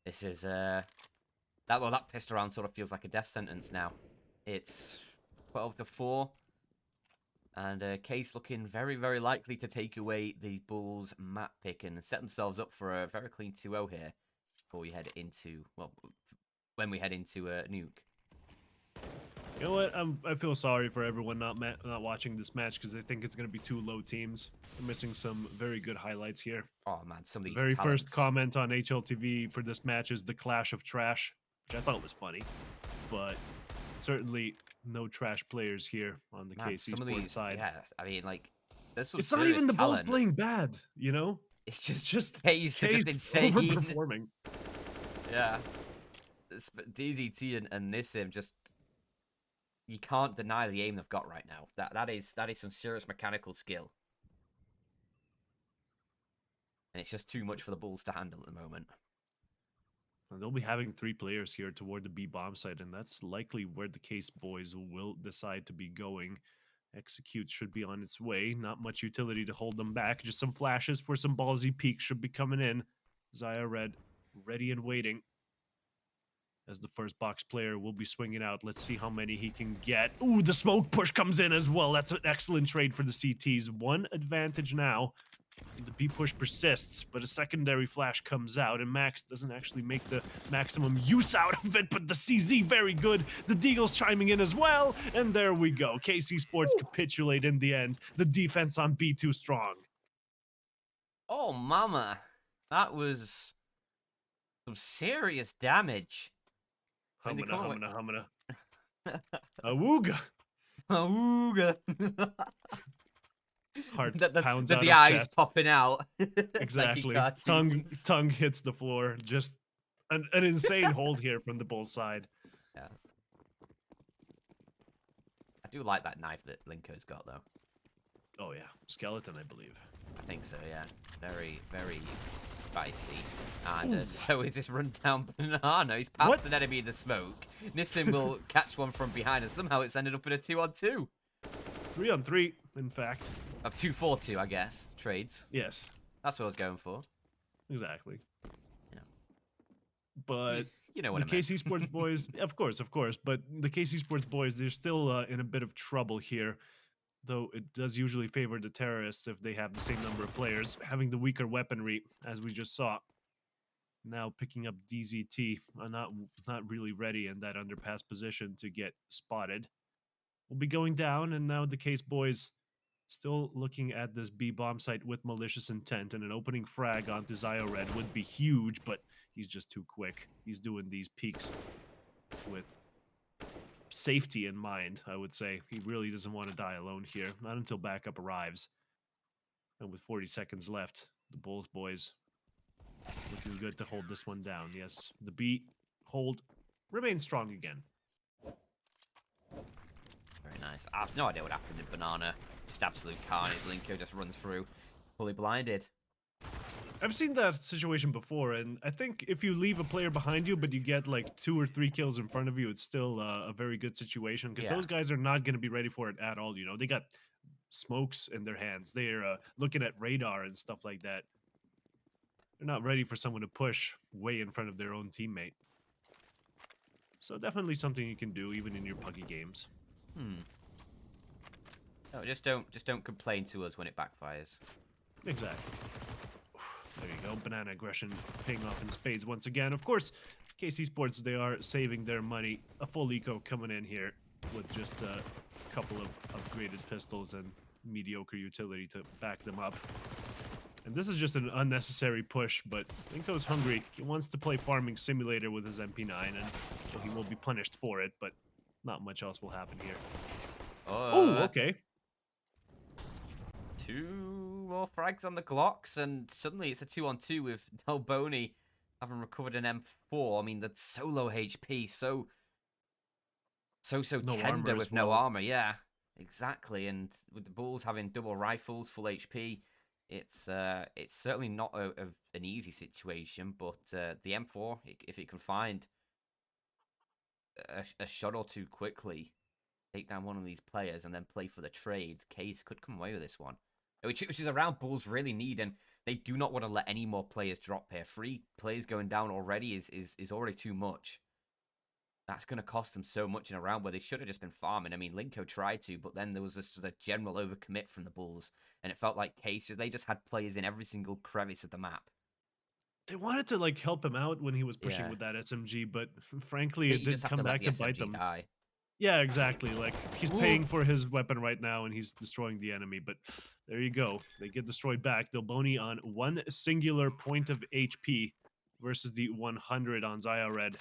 This is that pistol round sort of feels like a death sentence now. It's 12-4, and Case looking very, very likely to take away the Bulls map pick and set themselves up for a very clean 2-0 here before we head into, well, when we head into Nuke. You know what? I feel sorry for everyone not watching this match because I think it's going to be 2 low teams. We're missing some very good highlights here. Oh man, some of these very talents. First comment on HLTV for this match is the clash of trash, which I thought was funny, but certainly no trash players here on the KC Sports side. Yeah, I mean, like, there's some it's not even the Bulls talent. playing bad, you know? It's It's just just Case are just Case insane. overperforming. Yeah. DZT and Nissim just, you can't deny the aim they've got right now. That is some serious mechanical skill. And it's just too much for the Bulls to handle at the moment. And they'll be having 3 players here toward the B bomb site, and that's likely where the Case boys will decide to be going. Execute should be on its way. Not much utility to hold them back. Just some flashes for some ballsy peaks should be coming in. Zaya Red ready and waiting as the first box player will be swinging out. Let's see how many he can get. Ooh, the smoke push comes in as well. That's an excellent trade for the CTs. One advantage now. The B push persists, but a secondary flash comes out, and Max doesn't actually make the maximum use out of it, but the CZ very good. The Deagle's chiming in as well, and there we go. KC Sports capitulate in the end. The defense on B too strong. Oh, mama. That was some serious damage. I mean, they come away... Humana. Awooga. Awooga. Heart the, pounds the, out the of eyes chest. popping out. Exactly. Like Tongue hits the floor. Just an insane hold here from the Bulls side. Yeah. I do like that knife that Linko's got, though. Oh, yeah. Skeleton, I believe. I think so, yeah. Very, very spicy. And so is this rundown banana. He's passed an enemy in the smoke. Nissim will catch one from behind, and somehow it's ended up in a 2-on-2. 3-on-3, in fact. Of 2-4-2, I guess. Trades. Yes. That's what I was going for. Exactly. Yeah. But you know what the I meant. KC Sports boys, of course. But the KC Sports boys, they're still in a bit of trouble here. Though it does usually favor the terrorists if they have the same number of players, having the weaker weaponry, as we just saw. Now picking up DZT, not really ready in that underpass position to get spotted. We'll be going down, and now the Case boys still looking at this B bomb site with malicious intent, and an opening frag onto Zio Red would be huge, but he's just too quick. He's doing these peaks with safety in mind, I would say. He really doesn't want to die alone here, not until backup arrives. And with 40 seconds left, the Bulls boys looking good to hold this one down. Yes, the B hold remains strong again. Very nice. I have no idea what happened in Banana. Just absolute carnage. Linko just runs through, fully blinded. I've seen that situation before, and I think if you leave a player behind you, but you get like 2 or 3 kills in front of you, it's still a very good situation, because those guys are not going to be ready for it at all. You know, they got smokes in their hands. They're looking at radar and stuff like that. They're not ready for someone to push way in front of their own teammate. So definitely something you can do even in your puggy games. No, just don't complain to us when it backfires. Exactly. There you go. Banana aggression paying off in spades once again. Of course, KC Sports, they are saving their money. A full eco coming in here with just a couple of upgraded pistols and mediocre utility to back them up. And this is just an unnecessary push, but Linko's hungry. He wants to play Farming Simulator with his MP9, and so he will be punished for it, but not much else will happen here. Oh, okay. 2 more frags on the Glocks, and suddenly it's a 2-on-2 with Delboni having recovered an M4. I mean, the solo HP, so tender with no armor. Yeah, exactly. And with the Bulls having double rifles, full HP, it's certainly not an easy situation. But the M4, if it can find a shot or two quickly, take down one of these players, and then play for the trade, Case could come away with this one. Which is a round Bulls really need, and they do not want to let any more players drop here. 3 players going down already is already too much. That's going to cost them so much in a round where they should have just been farming. I mean, Linko tried to, but then there was just a general overcommit from the Bulls, and it felt like Case, they just had players in every single crevice of the map. They wanted to like help him out when he was pushing with that SMG, but frankly, Yeah, it did come back to bite them. Die. Yeah, exactly. Like, he's paying for his weapon right now, and he's destroying the enemy. But there you go. They get destroyed back. Delboni on 1 singular point of HP versus the 100 on Zaya Red.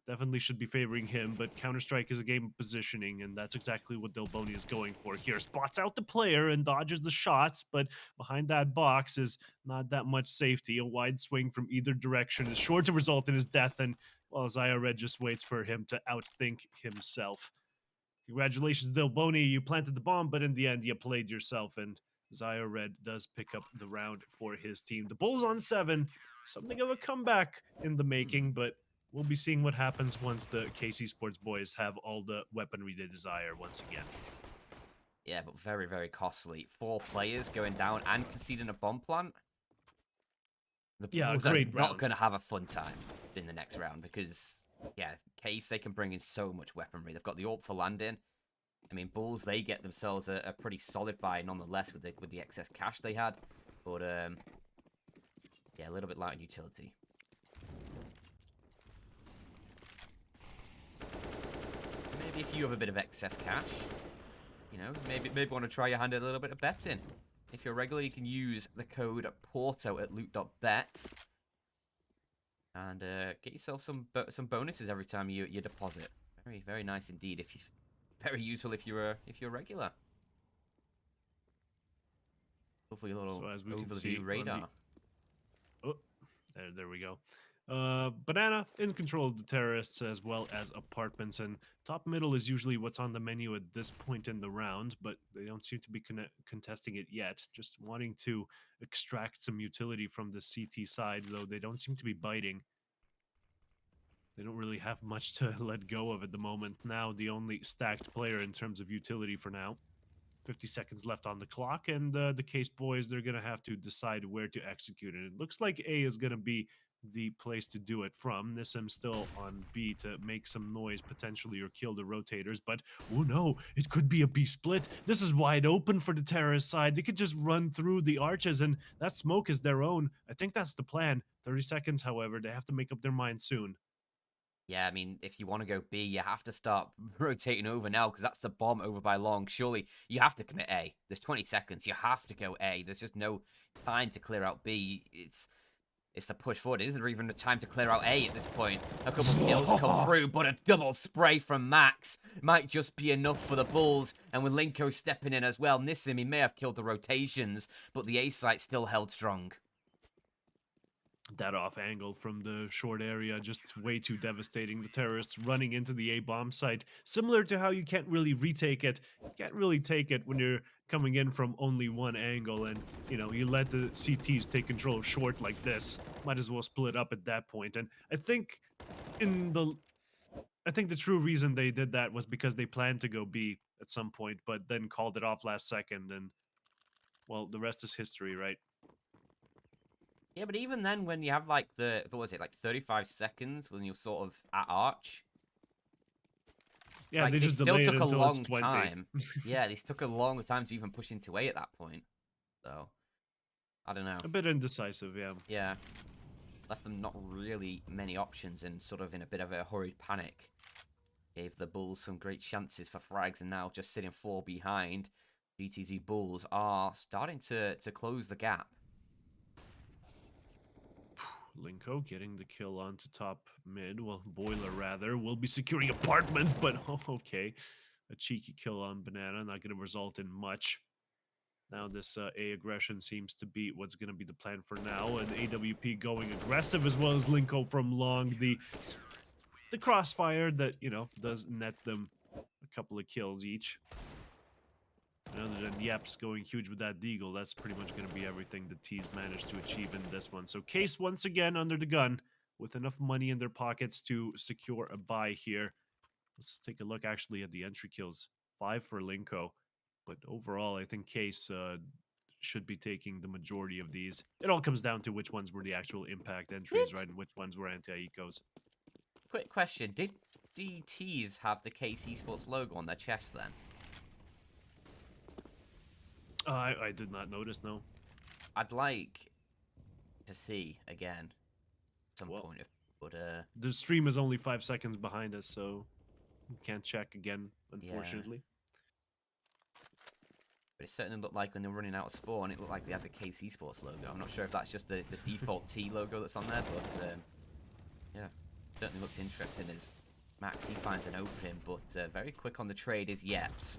definitely should be favoring him, but Counter-Strike is a game of positioning, and that's exactly what Delboni is going for here. Spots out the player and dodges the shots, but behind that box is not that much safety. A wide swing from either direction is sure to result in his death, and well, Zaya Red just waits for him to outthink himself. Congratulations, Delboni, you planted the bomb, but in the end, you played yourself, and Zaya Red does pick up the round for his team. The Bulls on 7, something of a comeback in the making, but we'll be seeing what happens once the KC Sports boys have all the weaponry they desire once again. Yeah, but very, very costly. 4 players going down and conceding a bomb plant. The Yeah, Bulls are great not round. going to have a fun time in the next round because, yeah, Case, they can bring in so much weaponry. They've got the ult for landing. I mean, Bulls, they get themselves a pretty solid buy nonetheless with the excess cash they had. But, yeah, a little bit light on utility. Maybe if you have a bit of excess cash, you know, maybe want to try your hand at a little bit of betting. If you're regular, you can use the code Porto at LOOT.BET and get yourself some bonuses every time you deposit. Very, very nice indeed. Very useful if you're regular. Hopefully a little So as we over can the see view on radar. the... Oh, there we go. Banana in control of the terrorists as well as apartments, and top middle is usually what's on the menu at this point in the round, but they don't seem to be contesting it yet. Just wanting to extract some utility from the CT side, though they don't seem to be biting. They don't really have much to let go of at the moment. Now the only stacked player in terms of utility for now. 50 seconds left on the clock, and the Case boys, they're going to have to decide where to execute it. It looks like A is going to be the place to do it from. Nissim still on B to make some noise potentially or kill the rotators, but oh no, it could be a B split. This is wide open for the terrorist side. They could just run through the arches, and that smoke is their own. I think that's the plan. 30 seconds, however, they have to make up their mind soon. Yeah, I mean, if you want to go B, you have to start rotating over now because that's the bomb over by long. Surely you have to commit A. There's 20 seconds. You have to go A. There's just no time to clear out B. It's the push forward. It isn't even the time to clear out A at this point. A couple of kills come through, but a double spray from Max might just be enough for the Bulls. And with Linko stepping in as well, Nissim, he may have killed the rotations, but the A site still held strong. That off angle from the short area just way too devastating. The terrorists running into the A bomb site, similar to how you can't really retake it. You can't really take it when you're coming in from only one angle, and you let the CTs take control of short like this. Might as well split up at that point. And in the I think the true reason they did that was because they planned to go B at some point, but then called it off last second, and well, the rest is history, right? Yeah, but even then, when you have like what was it, like 35 seconds when you're sort of at arch, Yeah, like they they just still delay it took a until it's long 20. time. Yeah, they took a long time to even push into A at that point. So, I don't know. A bit indecisive, yeah. Yeah, left them not really many options and sort of in a bit of a hurried panic. Gave the Bulls some great chances for frags, and now just sitting 4 behind. GTZ Bulls are starting to close the gap. Linko getting the kill onto top mid. Well, Boiler rather. Will be securing apartments, but okay. A cheeky kill on Banana, not going to result in much. Now this A aggression seems to be what's going to be the plan for now. And AWP going aggressive as well as Linko from long. The crossfire that, does net them a couple of kills each. And other than Yeps going huge with that Deagle, that's pretty much going to be everything the T's managed to achieve in this one. So Case once again under the gun with enough money in their pockets to secure a buy here. Let's take a look actually at the entry kills. 5 for Linko. But overall, I think Case should be taking the majority of these. It all comes down to which ones were the actual impact entries, right? And which ones were anti-ecos. Quick question: did DTs have the Case Esports logo on their chest then? I did not notice, no. I'd like to see again at some Well, point, but the stream is only 5 seconds behind us, so we can't check again, yeah. unfortunately. But it certainly looked like when they were running out of spawn, it looked like they had the Case Esports logo. I'm not sure if that's just the default T logo that's on there, but yeah. certainly looks interesting as Max, he finds an opening, but very quick on the trade is Yeps.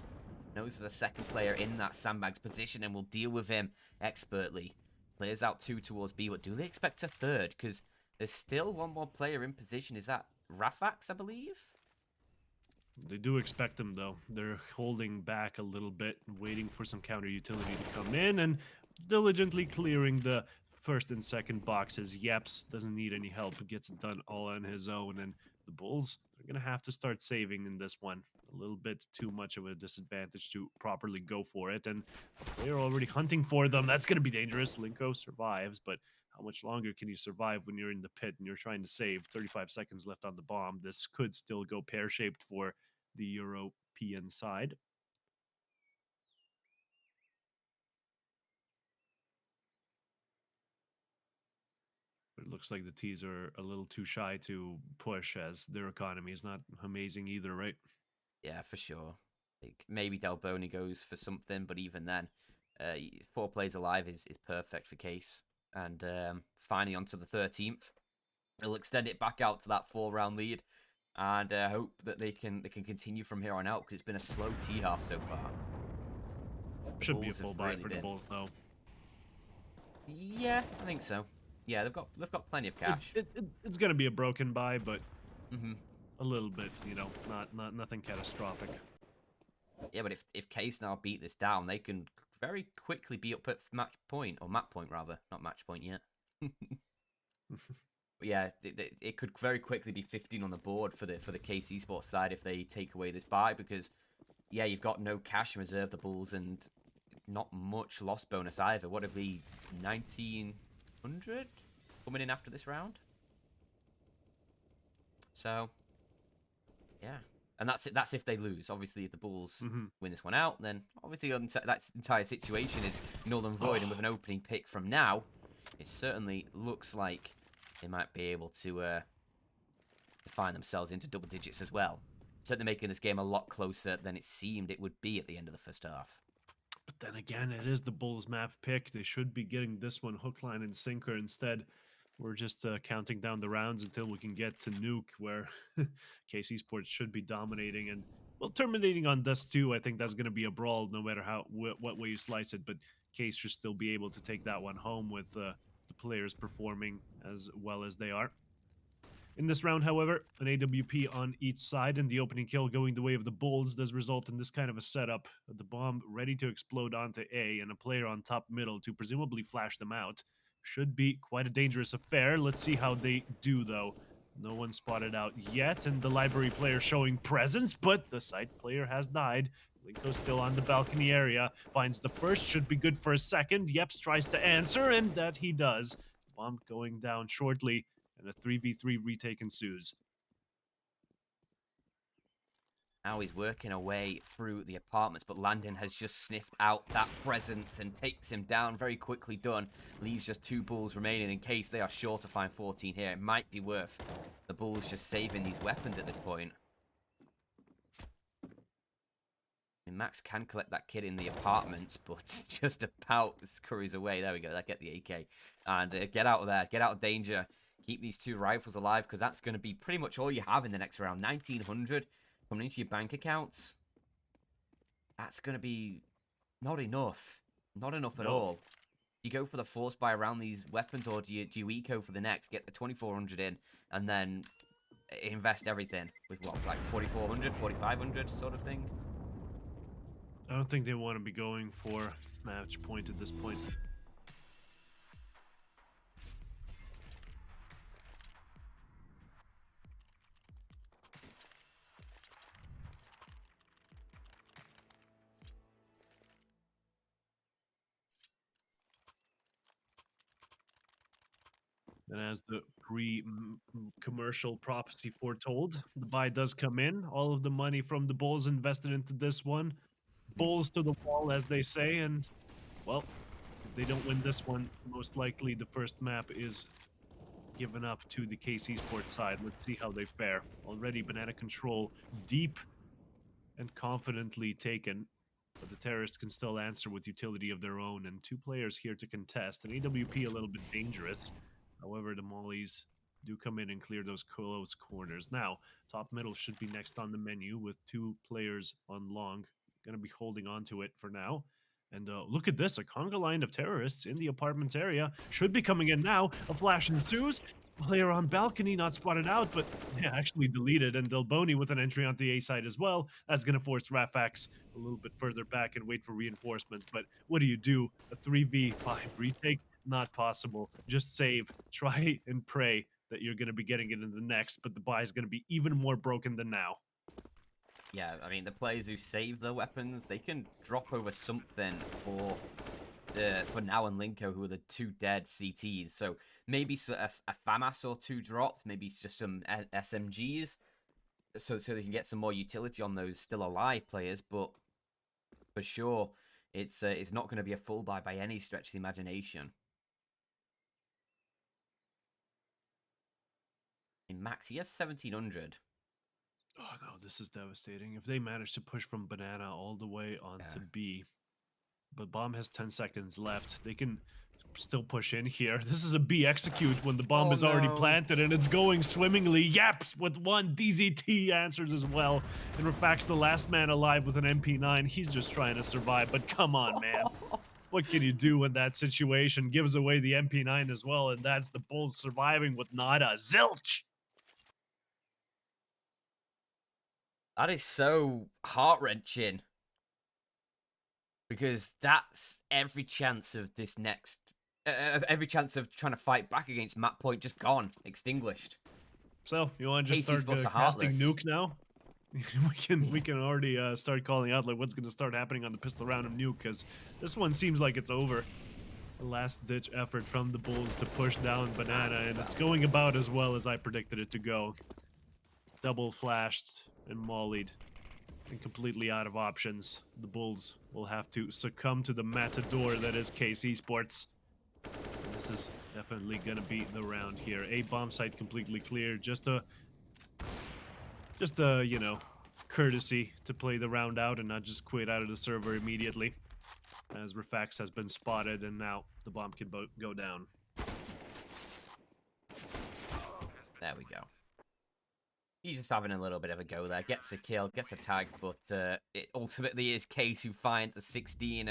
Knows the second player in that sandbags position and will deal with him expertly. Players out 2 towards B, but do they expect a third? Because there's still one more player in position. Is that Rafax, I believe? They do expect him, though. They're holding back a little bit, waiting for some counter utility to come in and diligently clearing the first and second boxes. Yeps doesn't need any help, gets it done all on his own. And the Bulls are going to have to start saving in this one. A little bit too much of a disadvantage to properly go for it. And they're already hunting for them. That's going to be dangerous. Linko survives, but how much longer can you survive when you're in the pit and you're trying to save? 35 seconds left on the bomb. This could still go pear-shaped for the European side. But it looks like the T's are a little too shy to push as their economy is not amazing either, right? Yeah, for sure. Like, maybe Delboni goes for something, but even then, 4 plays alive is perfect for Case. And finally onto the 13th. They'll extend it back out to that 4-round lead and hope that they can continue from here on out because it's been a slow T half so far. The Should be a Bulls have full buy really for the been. Bulls, though. Yeah, I think so. Yeah, they've got plenty of cash. It's going to be a broken buy, but Hmm. a little bit, nothing catastrophic. Yeah, but if Case now beat this down, they can very quickly be up at match point, or map point rather, not match point yet. But yeah, it could very quickly be 15 on the board for the KC Esports side if they take away this buy because yeah, you've got no cash in reserve the Bulls and not much loss bonus either. What would be 1900 coming in after this round? So yeah, and that's it. That's if they lose. Obviously, if the Bulls win this one out, then obviously that entire situation is null and void. And with an opening pick from now, it certainly looks like they might be able to find themselves into double digits as well. Certainly making this game a lot closer than it seemed it would be at the end of the first half. But then again, it is the Bulls map pick. They should be getting this one hook, line, and sinker. Instead, we're just counting down the rounds until we can get to Nuke, where KC Sports should be dominating. And, well, terminating on Dust 2, I think that's going to be a brawl no matter what way you slice it. But Case should still be able to take that one home with the players performing as well as they are. In this round, however, an AWP on each side and the opening kill going the way of the Bulls does result in this kind of a setup. The bomb ready to explode onto A and a player on top middle to presumably flash them out. Should be quite a dangerous affair. Let's see how they do, though. No one spotted out yet, and the library player showing presence, but the site player has died. Linko still on the balcony area. Finds the first, should be good for a second. Yeps tries to answer, and that he does. Bomb going down shortly, and a 3v3 retake ensues. Now he's working away through the apartments, but Landon has just sniffed out that presence and takes him down. Very quickly done. Leaves just 2 Bulls remaining in case they are sure to find 14 here. It might be worth the Bulls just saving these weapons at this point. And Max can collect that kid in the apartments, but just about scurries away. There we go. That get the AK. And get out of there. Get out of danger. Keep these 2 rifles alive because that's going to be pretty much all you have in the next round. 1900 coming into your bank accounts. That's going to be not enough. Not enough at all. Do you go for the force buy around these weapons, or do you eco for the next, get the 2400 in, and then invest everything with what, like 4400, 4500 sort of thing? I don't think they want to be going for match point at this point. And as the pre-commercial prophecy foretold, the buy does come in. All of the money from the Bulls invested into this one. Bulls to the wall, as they say. And, well, if they don't win this one, most likely the first map is given up to the KC Sports side. Let's see how they fare. Already banana control deep and confidently taken. But the terrorists can still answer with utility of their own, and 2 players here to contest. An AWP a little bit dangerous. However, the mollies do come in and clear those close corners. Now, top middle should be next on the menu with 2 players on long. Going to be holding on to it for now. And look at this, a conga line of terrorists in the apartments area should be coming in now. A flash ensues. Player on balcony not spotted out, but yeah, actually deleted. And Delboni with an entry onto the A side as well. That's going to force Rafax a little bit further back and wait for reinforcements. But what do? A 3v5 retake? Not possible. Just save. Try and pray that you're going to be getting it in the next, but the buy is going to be even more broken than now. Yeah, I mean, the players who save their weapons, they can drop over something for Now and Linko, who are the 2 dead CTs. So maybe a FAMAS or 2 dropped, maybe just some SMGs, so they can get some more utility on those still alive players. But for sure, it's not going to be a full buy by any stretch of the imagination. In Max, he has 1700. Oh no, this is devastating. If they manage to push from banana all the way onto B, but bomb has 10 seconds left, they can still push in here. This is a B execute when the bomb is already planted and it's going swimmingly. Yaps with 1. DZT answers as well. And Rafax, the last man alive with an MP9. He's just trying to survive, but come on, man. What can you do in that situation? Gives away the MP9 as well, and that's the Bulls surviving with nada. Zilch! That is so heart-wrenching. Because that's every chance of this next... every chance of trying to fight back against Map Point just gone. Extinguished. So, you want to just start casting nuke now? we can already start calling out like what's going to start happening on the pistol round of nuke, because this one seems like it's over. A last-ditch effort from the Bulls to push down banana, and it's going about as well as I predicted it to go. Double flashed and mollied and completely out of options. The Bulls will have to succumb to the matador that is Case Esports. And this is definitely gonna be the round here. A bomb site completely clear. Just a you know, courtesy to play the round out and not just quit out of the server immediately, as Rafax has been spotted, and now the bomb can go down. There we go. He's just having a little bit of a go there. Gets a kill, gets a tag, but it ultimately is Case who finds the 16